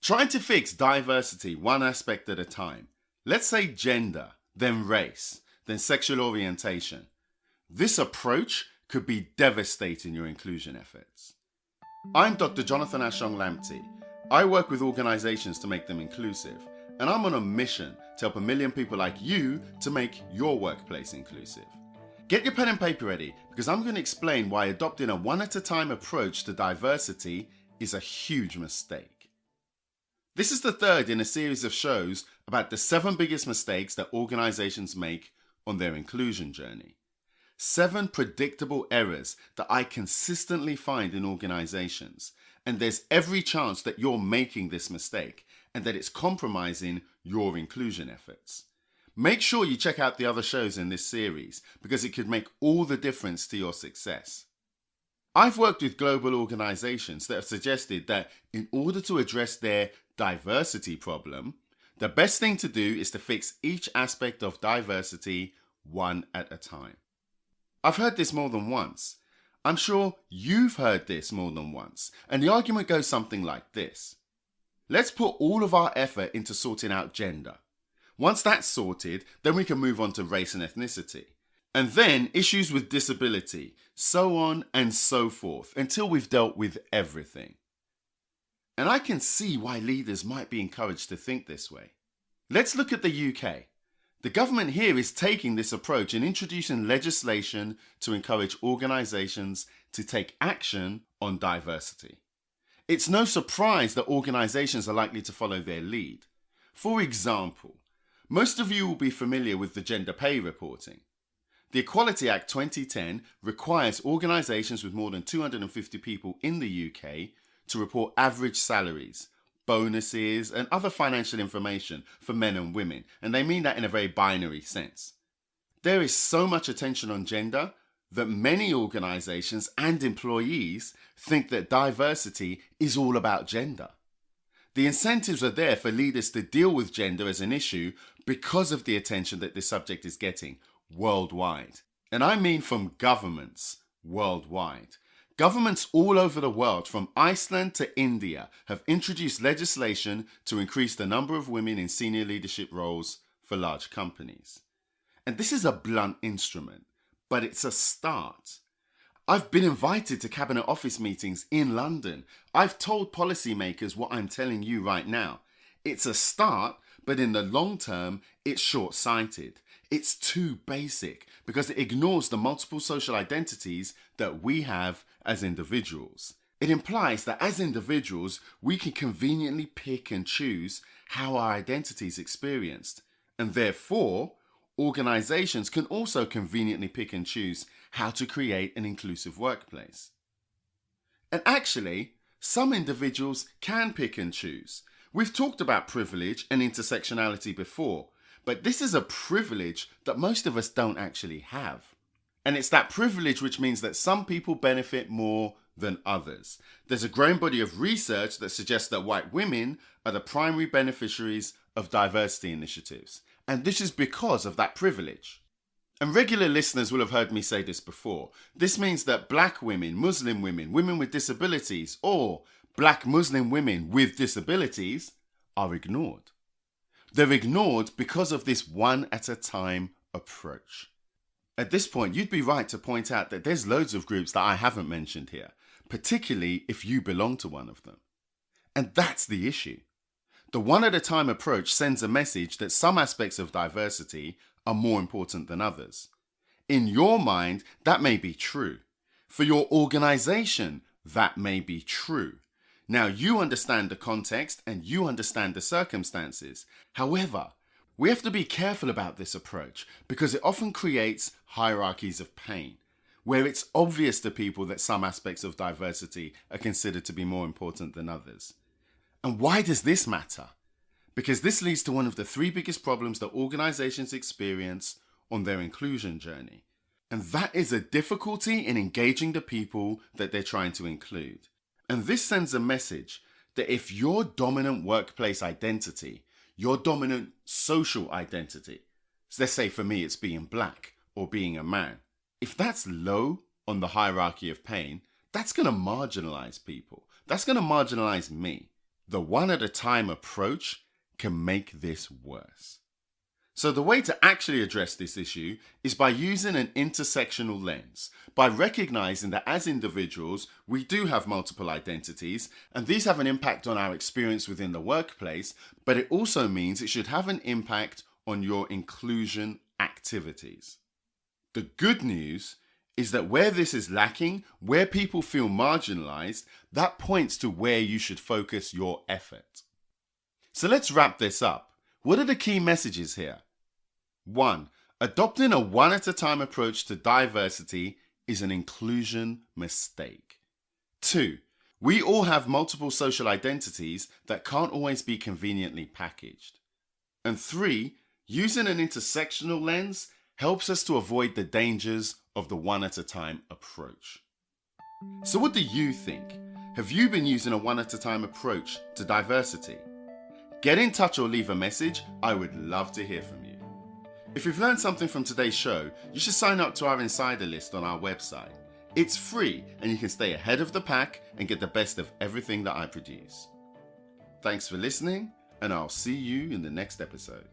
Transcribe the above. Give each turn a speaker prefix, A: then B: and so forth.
A: Trying to fix diversity one aspect at a time. Let's say gender, then race, then sexual orientation. This approach could be devastating your inclusion efforts. I'm Dr. Jonathan Ashong Lamptey. I work with organizations to make them inclusive, and I'm on a mission to help 1 million people like you to make your workplace inclusive. Get your pen and paper ready, because I'm going to explain why adopting a one-at-a-time approach to diversity is a huge mistake. This is the third in a series of shows about the 7 biggest mistakes that organizations make on their inclusion journey. 7 predictable errors that I consistently find in organizations, and there's every chance that you're making this mistake and that it's compromising your inclusion efforts. Make sure you check out the other shows in this series because it could make all the difference to your success. I've worked with global organizations that have suggested that in order to address their diversity problem, the best thing to do is to fix each aspect of diversity one at a time. I've heard this more than once. I'm sure you've heard this more than once, and the argument goes something like this. Let's put all of our effort into sorting out gender. Once that's sorted, then we can move on to race and ethnicity. And then issues with disability, so on and so forth, until we've dealt with everything. And I can see why leaders might be encouraged to think this way. Let's look at the UK. The government here is taking this approach and introducing legislation to encourage organisations to take action on diversity. It's no surprise that organisations are likely to follow their lead. For example, most of you will be familiar with the gender pay reporting. The Equality Act 2010 requires organisations with more than 250 people in the UK to report average salaries, bonuses, and other financial information for men and women, and they mean that in a very binary sense. There is so much attention on gender that many organisations and employees think that diversity is all about gender. The incentives are there for leaders to deal with gender as an issue because of the attention that this subject is getting worldwide. And I mean from governments worldwide. Governments all over the world, from Iceland to India, have introduced legislation to increase the number of women in senior leadership roles for large companies. And this is a blunt instrument, but it's a start. I've been invited to Cabinet Office meetings in London. I've told policymakers what I'm telling you right now. It's a start, but in the long term, it's short-sighted. It's too basic because it ignores the multiple social identities that we have as individuals. It implies that as individuals, we can conveniently pick and choose how our identity is experienced. And therefore, organizations can also conveniently pick and choose how to create an inclusive workplace. And actually, some individuals can pick and choose. We've talked about privilege and intersectionality before, but this is a privilege that most of us don't actually have. And it's that privilege which means that some people benefit more than others. There's a growing body of research that suggests that white women are the primary beneficiaries of diversity initiatives. And this is because of that privilege. And regular listeners will have heard me say this before. This means that black women, Muslim women, women with disabilities, or black Muslim women with disabilities are ignored. They're ignored because of this one-at-a-time approach. At this point, you'd be right to point out that there's loads of groups that I haven't mentioned here, particularly if you belong to one of them. And that's the issue. The one-at-a-time approach sends a message that some aspects of diversity are more important than others. In your mind, that may be true. For your organization, that may be true. Now, you understand the context and you understand the circumstances. However, we have to be careful about this approach because it often creates hierarchies of pain, where it's obvious to people that some aspects of diversity are considered to be more important than others. And why does this matter? Because this leads to one of the 3 biggest problems that organizations experience on their inclusion journey. And that is a difficulty in engaging the people that they're trying to include. And this sends a message that if your dominant workplace identity, your dominant social identity, so let's say for me it's being black or being a man, if that's low on the hierarchy of pain, that's going to marginalize people. That's going to marginalize me. The one at a time approach can make this worse. So the way to actually address this issue is by using an intersectional lens, by recognizing that as individuals, we do have multiple identities, and these have an impact on our experience within the workplace, but it also means it should have an impact on your inclusion activities. The good news is that where this is lacking, where people feel marginalized, that points to where you should focus your effort. So let's wrap this up. What are the key messages here? 1. Adopting a one-at-a-time approach to diversity is an inclusion mistake. 2. We all have multiple social identities that can't always be conveniently packaged. And 3. Using an intersectional lens helps us to avoid the dangers of the one-at-a-time approach. So what do you think? Have you been using a one-at-a-time approach to diversity? Get in touch or leave a message. I would love to hear from you. If you've learned something from today's show, you should sign up to our insider list on our website. It's free and you can stay ahead of the pack and get the best of everything that I produce. Thanks for listening, and I'll see you in the next episode.